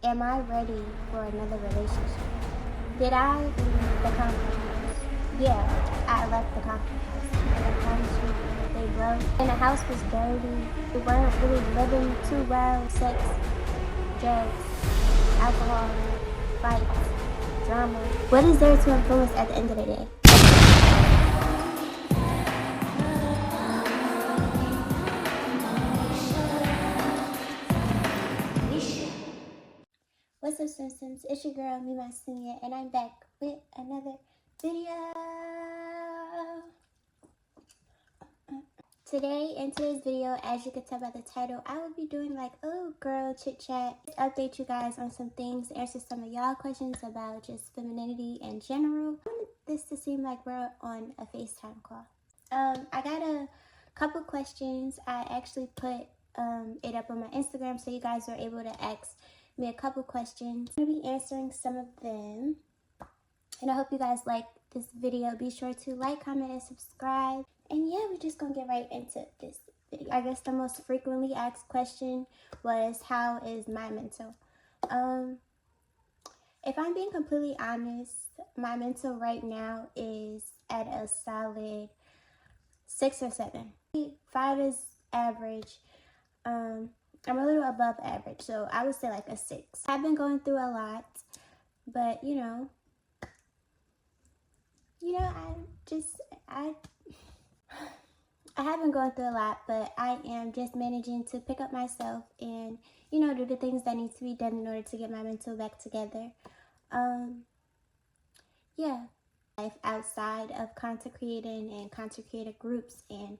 Am I ready for another relationship? Did I leave the comfort house? Yeah, I left the comfort house. And I promise you, they broke. And the house was dirty. We weren't really living too well. Sex, drugs, alcohol, fights, drama. What is there to influence at the end of the day? What's up, Simpsons? It's your girl, me, my senior, and I'm back with another video. Today, in today's video, as you can tell by the title, I will be doing like a little girl chit chat, update you guys on some things, answer some of y'all questions about just femininity in general. I want this to seem like we're on a FaceTime call. I got a couple questions. I actually put it up on my Instagram so you guys were able to ask me a couple questions. I'm going to be answering some of them, and I hope you guys like this video. Be sure to like, comment, and subscribe. And yeah, we're just gonna get right into this video. I guess the most frequently asked question was, how is my mental? If I'm being completely honest, my mental right now is at a solid 6 or 7. 5 is average. I'm a little above average, so I would say like a 6. I've been going through a lot, but you know, I have been going through a lot, but I am just managing to pick up myself and, you know, do the things that need to be done in order to get my mental back together. Yeah, life outside of content creating and content creator groups and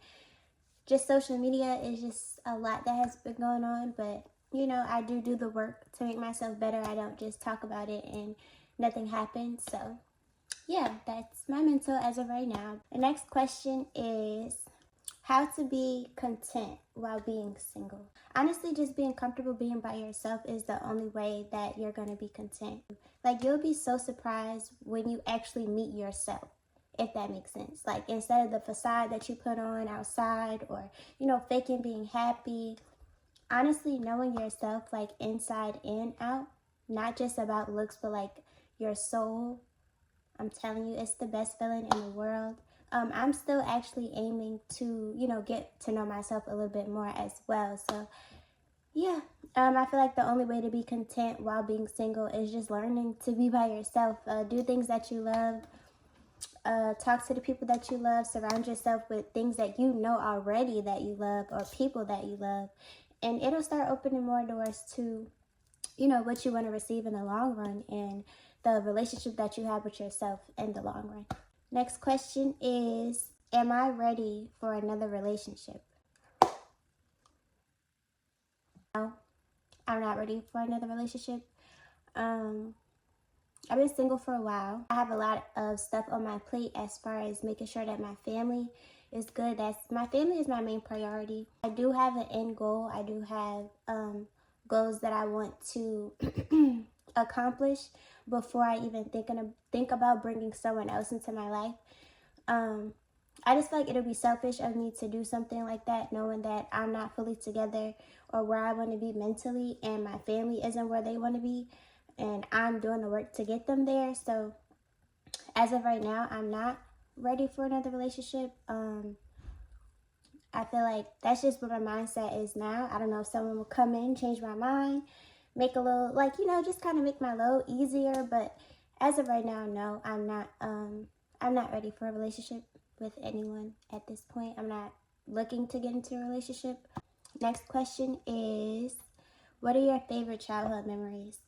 just social media is just a lot that has been going on, but you know, I do the work to make myself better. I don't just talk about it and nothing happens. So yeah, that's my mental as of right now. The next question is how to be content while being single. Honestly, just being comfortable being by yourself is the only way that you're going to be content. Like, you'll be so surprised when you actually meet yourself, if that makes sense. Like, instead of the facade that you put on outside or, you know, faking being happy, honestly knowing yourself, like, inside and out, not just about looks, but like your soul, I'm telling you, it's the best feeling in the world. I'm still actually aiming to, you know, get to know myself a little bit more as well. So yeah, I feel like the only way to be content while being single is just learning to be by yourself. Do things that you love. Talk to the people that you love. Surround yourself with things that you know already that you love, or people that you love. And it'll start opening more doors to, you know, what you want to receive in the long run and the relationship that you have with yourself in the long run. Next question is, am I ready for another relationship? No, I'm not ready for another relationship. I've been single for a while. I have a lot of stuff on my plate as far as making sure that my family is good. My family is my main priority. I do have an end goal. I do have goals that I want to accomplish before I even think about bringing someone else into my life. I just feel like it'll be selfish of me to do something like that, knowing that I'm not fully together or where I want to be mentally, and my family isn't where they want to be, and I'm doing the work to get them there. So as of right now, I'm not ready for another relationship. I feel like that's just where my mindset is now. I don't know if someone will come in, change my mind, make a little, like, you know, just kind of make my load easier. But as of right now, no, I'm not ready for a relationship with anyone at this point. I'm not looking to get into a relationship. Next question is, what are your favorite childhood memories?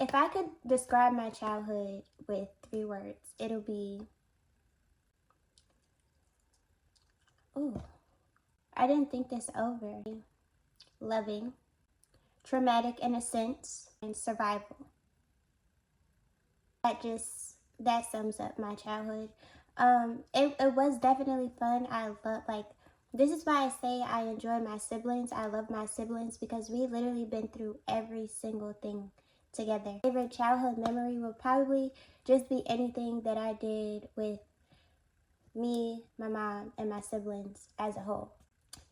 If I could describe my childhood with 3 words, it'll be, ooh, I didn't think this over. Loving, traumatic in a sense, and survival. That sums up my childhood. It was definitely fun. I love, like, this is why I say I enjoy my siblings. I love my siblings because we literally been through every single thing together. Favorite childhood memory will probably just be anything that I did with me, my mom, and my siblings as a whole.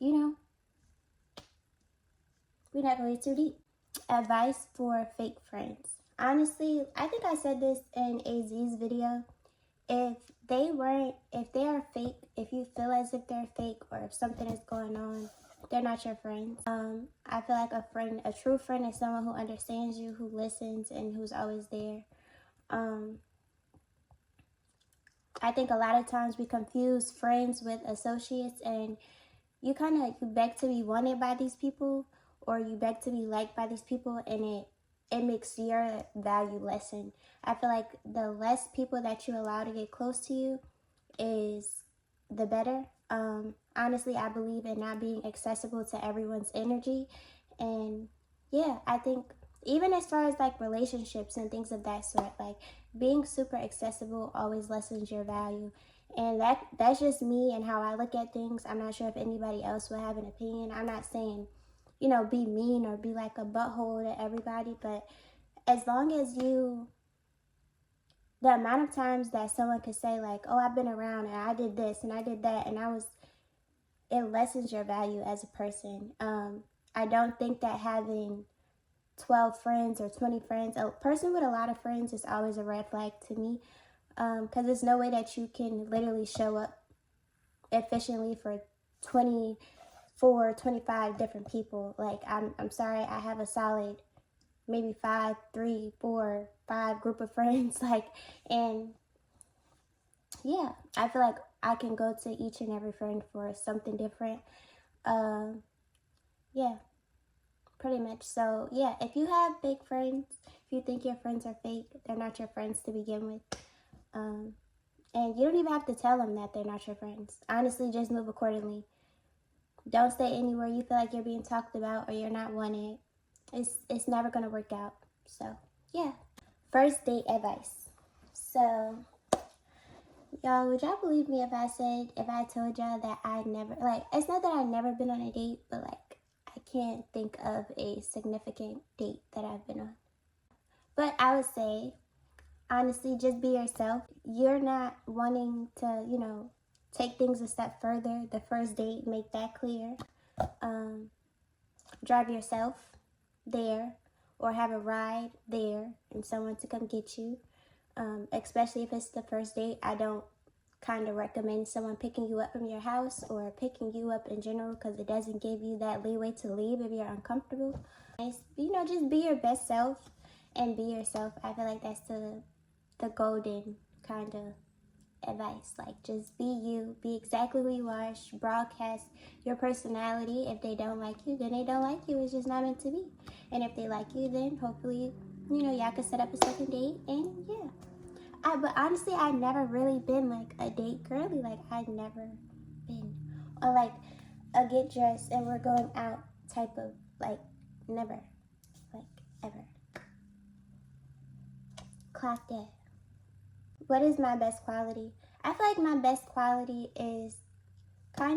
You know, we're not going too deep. Advice for fake friends. Honestly, I think I said this in AZ's video. If if they are fake, if you feel as if they're fake or if something is going on, they're not your friends. I feel like a true friend is someone who understands you, who listens, and who's always there. I think a lot of times we confuse friends with associates, and you beg to be wanted by these people, or you beg to be liked by these people, and it makes your value lessen. I feel like the less people that you allow to get close to you is the better. Honestly, I believe in not being accessible to everyone's energy. And yeah, I think even as far as like relationships and things of that sort, like being super accessible always lessens your value. And that's just me and how I look at things. I'm not sure if anybody else will have an opinion. I'm not saying, be mean or be like a butthole to everybody, but as long as the amount of times that someone could say like, oh, I've been around and I did this and I did that, and it lessens your value as a person. I don't think that having 12 friends or 20 friends, a person with a lot of friends is always a red flag to me, because there's no way that you can literally show up efficiently for 24, 25 different people. Like, I'm sorry, I have a solid maybe 5, 3, 4, 5 group of friends, like, and yeah, I feel like I can go to each and every friend for something different. Yeah, pretty much. So yeah, if you have fake friends, if you think your friends are fake, they're not your friends to begin with. And you don't even have to tell them that they're not your friends. Honestly, just move accordingly. Don't stay anywhere you feel like you're being talked about or you're not wanted. It's never gonna work out. So yeah. First date advice. So y'all, would y'all believe me if I told y'all that I never, like, it's not that I've never been on a date, but like, I can't think of a significant date that I've been on. But I would say, honestly, just be yourself. You're not wanting to, take things a step further. The first date, make that clear. Drive yourself there or have a ride there and someone to come get you. Especially if it's the first date, I don't kind of recommend someone picking you up from your house or picking you up in general, because it doesn't give you that leeway to leave if you're uncomfortable. Just be your best self and be yourself. I feel like that's the golden kind of advice. Like, just be you, be exactly who you are, broadcast your personality. If they don't like you, then they don't like you. It's just not meant to be. And if they like you, then hopefully, y'all can set up a second date. And yeah. But honestly, I've never really been like a date girly. Like, I've never been on like a get dressed and we're going out type of, like, never, like, ever. Clock that. What is my best quality? I feel like my best quality is I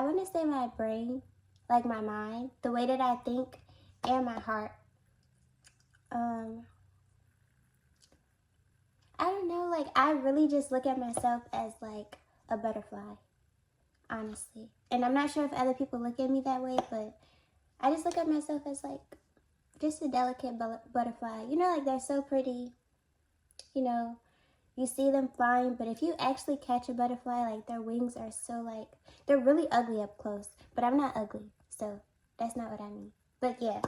want to say my brain, like my mind, the way that I think, and my heart. I don't know, like, I really just look at myself as like a butterfly, honestly. And I'm not sure if other people look at me that way, but I just look at myself as like just a delicate butterfly. Like, they're so pretty, you see them flying, but if you actually catch a butterfly, like, their wings are so, like, they're really ugly up close, but I'm not ugly, so that's not what I mean. But yeah,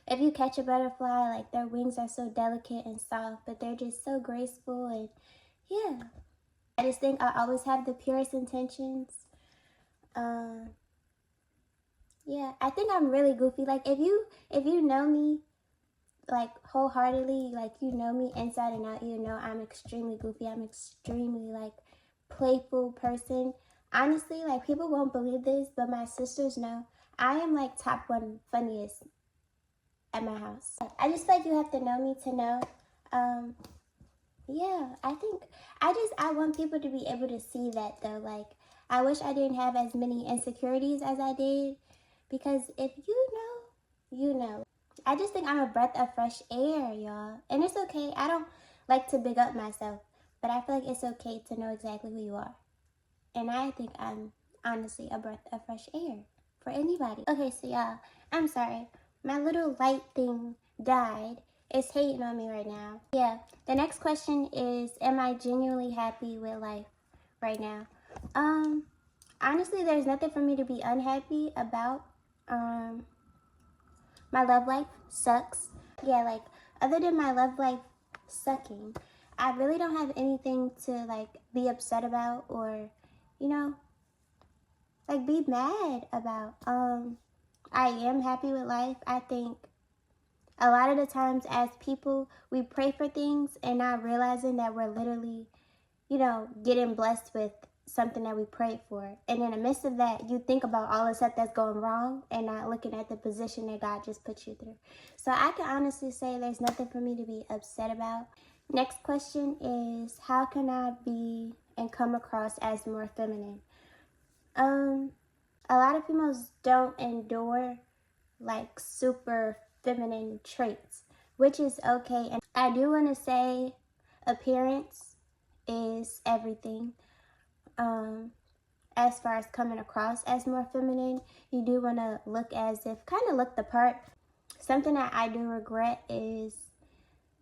if you catch a butterfly, like, their wings are so delicate and soft, but they're just so graceful. And yeah, I just think I always have the purest intentions. Yeah, I think I'm really goofy. Like, if you know me, like, wholeheartedly, like, you know me inside and out, I'm extremely goofy. I'm extremely, like, playful person. Honestly, like, people won't believe this, but my sisters know I am like top one funniest at my house. I just feel like you have to know me to know. Yeah, I want people to be able to see that, though. Like, I wish I didn't have as many insecurities as I did, because if you know, you know. I just think I'm a breath of fresh air, y'all. And it's okay. I don't like to big up myself, but I feel like it's okay to know exactly who you are. And I think I'm honestly a breath of fresh air for anybody. Okay, so y'all, I'm sorry. My little light thing died. It's hating on me right now. Yeah, the next question is, am I genuinely happy with life right now? Honestly, there's nothing for me to be unhappy about. My love life sucks. Yeah, like, other than my love life sucking, I really don't have anything to, like, be upset about or, you know, like, be mad about. I am happy with life. I think a lot of the times as people, we pray for things and not realizing that we're literally, getting blessed with something that we prayed for. And in the midst of that, you think about all the stuff that's going wrong and not looking at the position that God just put you through. So I can honestly say there's nothing for me to be upset about. Next question is, how can I be and come across as more feminine? A lot of females don't endure like super feminine traits, which is okay. And I do want to say appearance is everything. As far as coming across as more feminine, you do want to look as if, kind of look the part. Something that I do regret is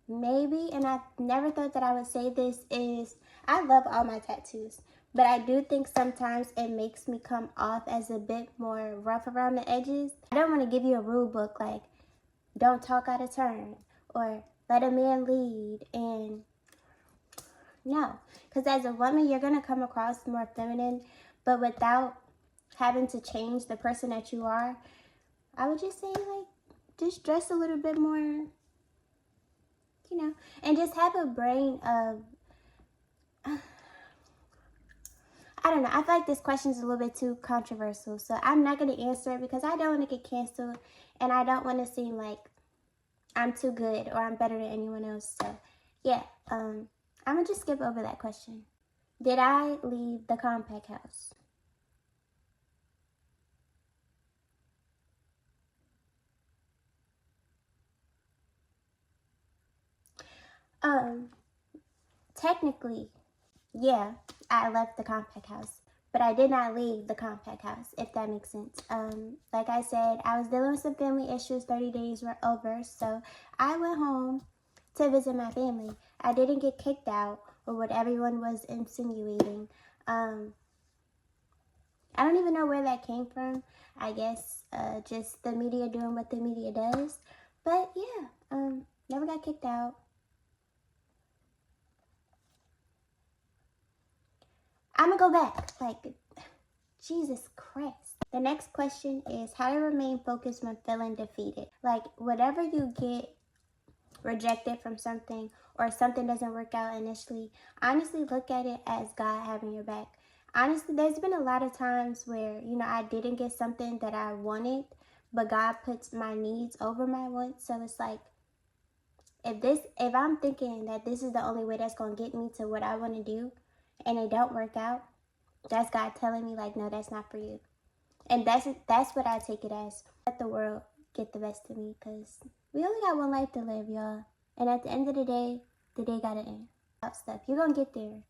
maybe, and I never thought that I would say this, is I love all my tattoos, but I do think sometimes it makes me come off as a bit more rough around the edges. I don't want to give you a rule book like don't talk out of turn or let a man lead, and no, because as a woman you're going to come across more feminine, but without having to change the person that you are. I would just say, like, just dress a little bit more, and just have a brain of, I don't know. I feel like this question is a little bit too controversial, so I'm not going to answer it because I don't want to get canceled and I don't want to seem like I'm too good or I'm better than anyone else. So yeah, I'm going to just skip over that question. Did I leave the compact house? Technically, yeah, I left the compact house, but I did not leave the compact house, if that makes sense. Like I said, I was dealing with some family issues. 30 days were over, so I went home to visit my family. I didn't get kicked out or what everyone was insinuating. I don't even know where that came from. I guess just the media doing what the media does. But yeah, never got kicked out. I'm gonna go back. Like, Jesus Christ. The next question is how to remain focused when feeling defeated. Like, whatever you get rejected from something or something doesn't work out initially, honestly look at it as God having your back. Honestly, there's been a lot of times where, I didn't get something that I wanted, but God puts my needs over my wants. So it's like, if I'm thinking that this is the only way that's going to get me to what I want to do and it don't work out, that's God telling me, like, no, that's not for you. And that's what I take it as. Let the world get the best of me, because we only got one life to live, y'all. And at the end of the day gotta end. Stuff, you're gonna get there.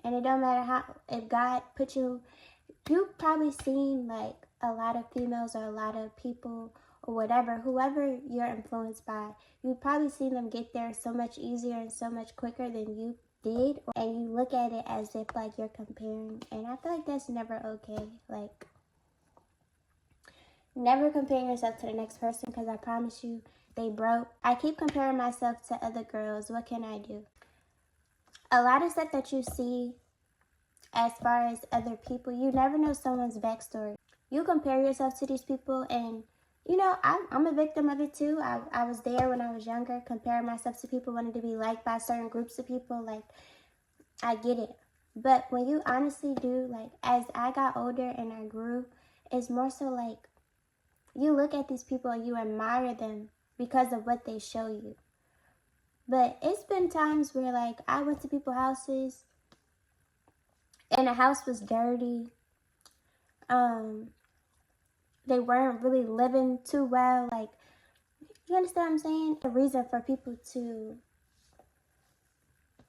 And it don't matter how, if God put you've probably seen like a lot of females or a lot of people or whatever, whoever you're influenced by, you've probably seen them get there so much easier and so much quicker than you did. And you look at it as if like you're comparing. And I feel like that's never okay. Like, never compare yourself to the next person, because I promise you, they broke. I keep comparing myself to other girls. What can I do? A lot of stuff that you see as far as other people, you never know someone's backstory. You compare yourself to these people, and I'm a victim of it too. I was there when I was younger, comparing myself to people, wanting to be liked by certain groups of people. Like, I get it. But when you honestly do, like, as I got older and I grew, it's more so like, you look at these people and you admire them because of what they show you. But it's been times where, like, I went to people's houses and the house was dirty. They weren't really living too well. Like, you understand what I'm saying? A reason for people to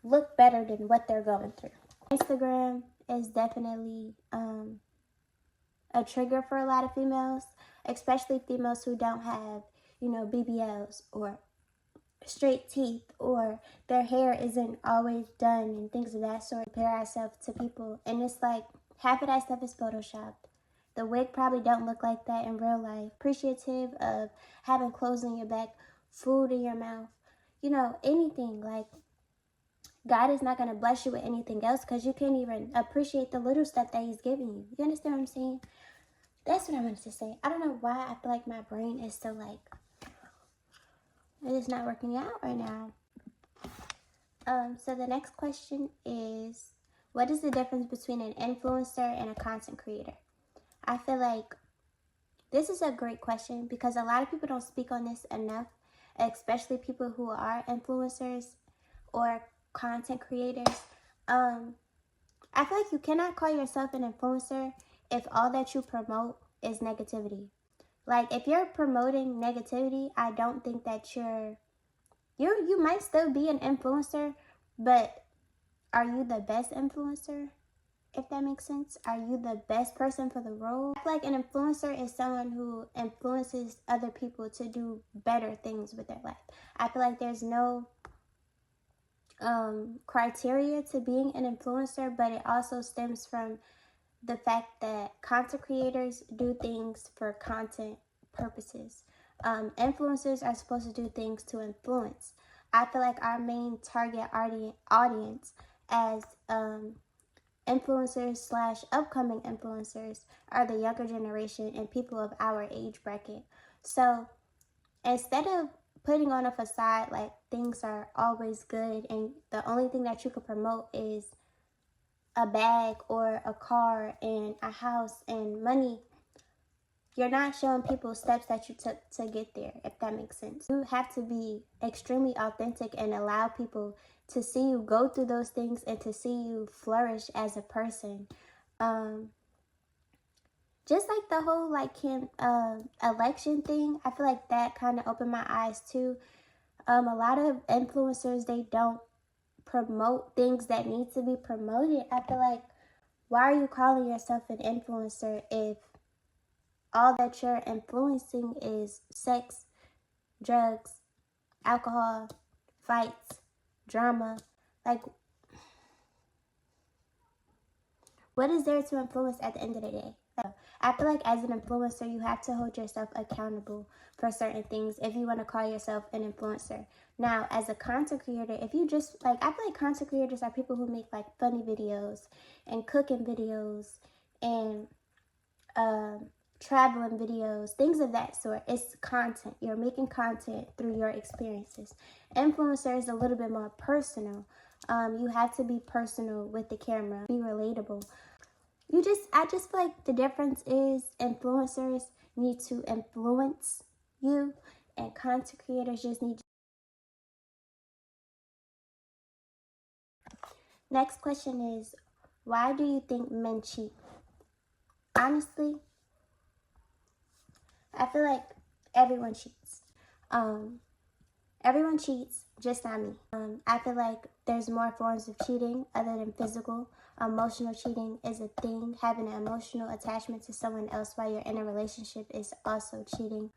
look better than what they're going through. Instagram is definitely a trigger for a lot of females, especially females who don't have, BBLs or straight teeth, or their hair isn't always done and things of that sort. Compare ourselves to people, and it's like half of that stuff is photoshopped. The wig probably don't look like that in real life. Appreciative of having clothes on your back, food in your mouth, anything. Like, God is not going to bless you with anything else because you can't even appreciate the little stuff that he's giving you. You understand what I'm saying? That's what I wanted to say. I don't know why I feel like my brain is still like, it is not working out right now. So the next question is, what is the difference between an influencer and a content creator? I feel like this is a great question because a lot of people don't speak on this enough, especially people who are influencers or content creators. I feel like you cannot call yourself an influencer if all that you promote is negativity. Like, if you're promoting negativity, I don't think that you might still be an influencer, but are you the best influencer? If that makes sense. Are you the best person for the role? I feel like an influencer is someone who influences other people to do better things with their life. I feel like there's no criteria to being an influencer, but it also stems from the fact that content creators do things for content purposes. Influencers are supposed to do things to influence. I feel like our main target audience as influencers / upcoming influencers are the younger generation and people of our age bracket. So instead of putting on a facade like things are always good and the only thing that you can promote is a bag or a car and a house and money, you're not showing people steps that you took to get there, if that makes sense. You have to be extremely authentic and allow people to see you go through those things and to see you flourish as a person. Just like the whole election thing, I feel like that kind of opened my eyes too. A lot of influencers, they don't promote things that need to be promoted. I feel like, why are you calling yourself an influencer if all that you're influencing is sex, drugs, alcohol, fights, drama? Like, what is there to influence at the end of the day? I feel like as an influencer, you have to hold yourself accountable for certain things if you want to call yourself an influencer. Now, as a content creator, if you just, I feel like content creators are people who make, funny videos and cooking videos and traveling videos, things of that sort. It's content. You're making content through your experiences. Influencer is a little bit more personal. You have to be personal with the camera, be relatable. I just feel like the difference is influencers need to influence you and content creators just need to. Next question is, why do you think men cheat? Honestly, I feel like everyone cheats. Everyone cheats, just not me. I feel like there's more forms of cheating other than physical. Emotional cheating is a thing. Having an emotional attachment to someone else while you're in a relationship is also cheating.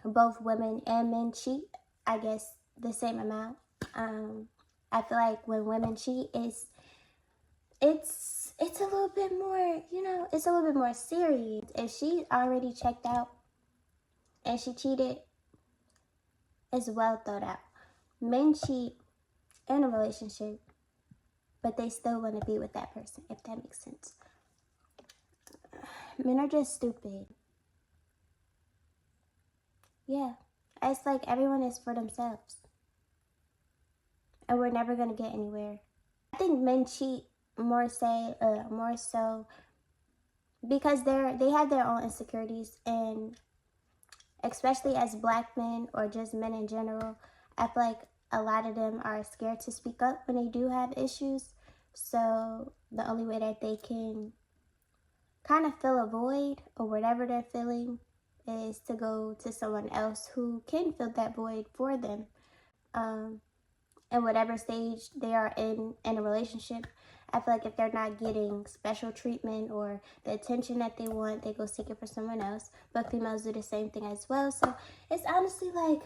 Both women and men cheat, I guess, the same amount. I feel like when women cheat, it's a little bit more, it's a little bit more serious. If she already checked out and she cheated, it's well thought out. Men cheat in a relationship, but they still want to be with that person, if that makes sense. Men are just stupid. Yeah, it's like everyone is for themselves, and we're never gonna get anywhere. I think men cheat more so because they have their own insecurities, and especially as Black men or just men in general, I feel like a lot of them are scared to speak up when they do have issues. So the only way that they can kind of fill a void or whatever they're feeling is to go to someone else who can fill that void for them. In whatever stage they are in a relationship. I feel like if they're not getting special treatment or the attention that they want, they go seek it for someone else. But females do the same thing as well. So it's honestly like,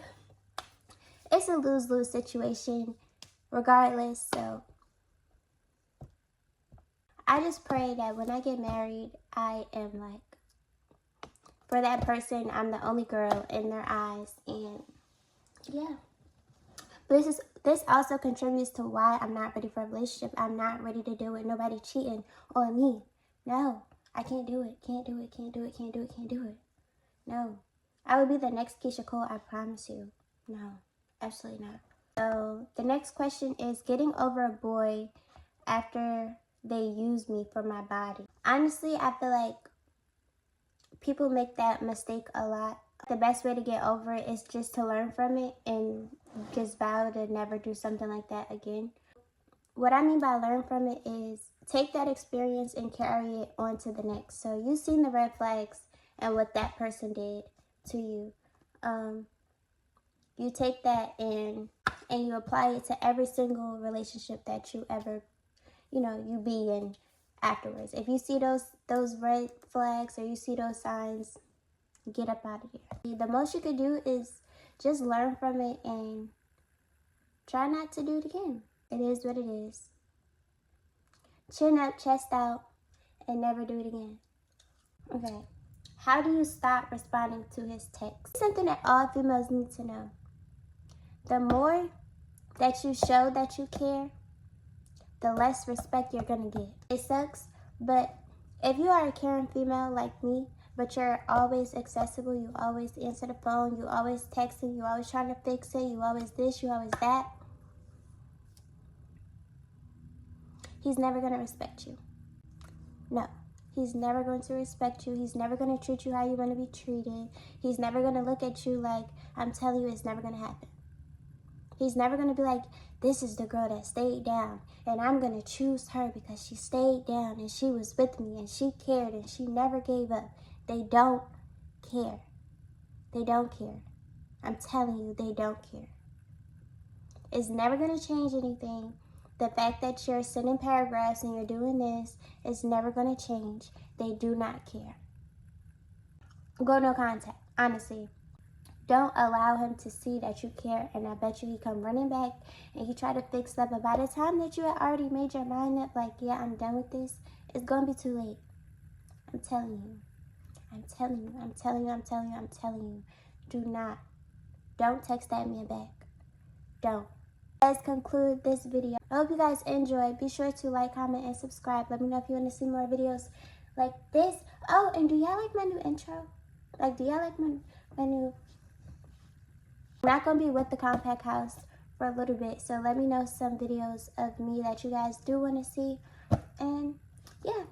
it's a lose-lose situation regardless. So I just pray that when I get married, I am like, for that person, I'm the only girl in their eyes. And yeah. But this also contributes to why I'm not ready for a relationship. I'm not ready to deal with nobody cheating on me. No, I can't do it. Can't do it. Can't do it. Can't do it. Can't do it. No. I would be the next Keisha Cole, I promise you. No, absolutely not. So the next question is getting over a boy after they use me for my body. Honestly, I feel like people make that mistake a lot. The best way to get over it is just to learn from it and just vow to never do something like that again. What I mean by learn from it is take that experience and carry it on to the next. So you've seen the red flags and what that person did to you. You take that and you apply it to every single relationship that you ever, you be in afterwards. If you see those red flags or you see those signs, get up out of here. The most you could do is just learn from it and try not to do it again. It is what it is. Chin up, chest out, and never do it again. Okay. How do you stop responding to his text? Something that all females need to know. The more that you show that you care, the less respect you're gonna get. It sucks, but if you are a caring female like me, but you're always accessible, you always answer the phone, you always texting, you always trying to fix it, you always this, you always that, he's never gonna respect you. No. He's never going to respect you. He's never going to treat you how you want to be treated. He's never going to look at you like, I'm telling you, it's never going to happen. He's never going to be like, this is the girl that stayed down, and I'm going to choose her because she stayed down and she was with me and she cared and she never gave up. They don't care. They don't care. I'm telling you, they don't care. It's never going to change anything. The fact that you're sending paragraphs and you're doing this is never going to change. They do not care. Go no contact, honestly. Don't allow him to see that you care, and I bet you he come running back and he try to fix up. But by the time that you had already made your mind up, like, yeah, I'm done with this, it's going to be too late. I'm telling you. I'm telling you. I'm telling you. I'm telling you. I'm telling you. Do not. Don't text that man back. Don't. Let's conclude this video. I hope you guys enjoyed. Be sure to like, comment, and subscribe. Let me know if you want to see more videos like this. Oh, and do y'all like my new intro? Like, do y'all like my new... I'm not going to be with the compact house for a little bit, so let me know some videos of me that you guys do want to see. And, yeah.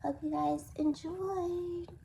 Hope you guys enjoyed.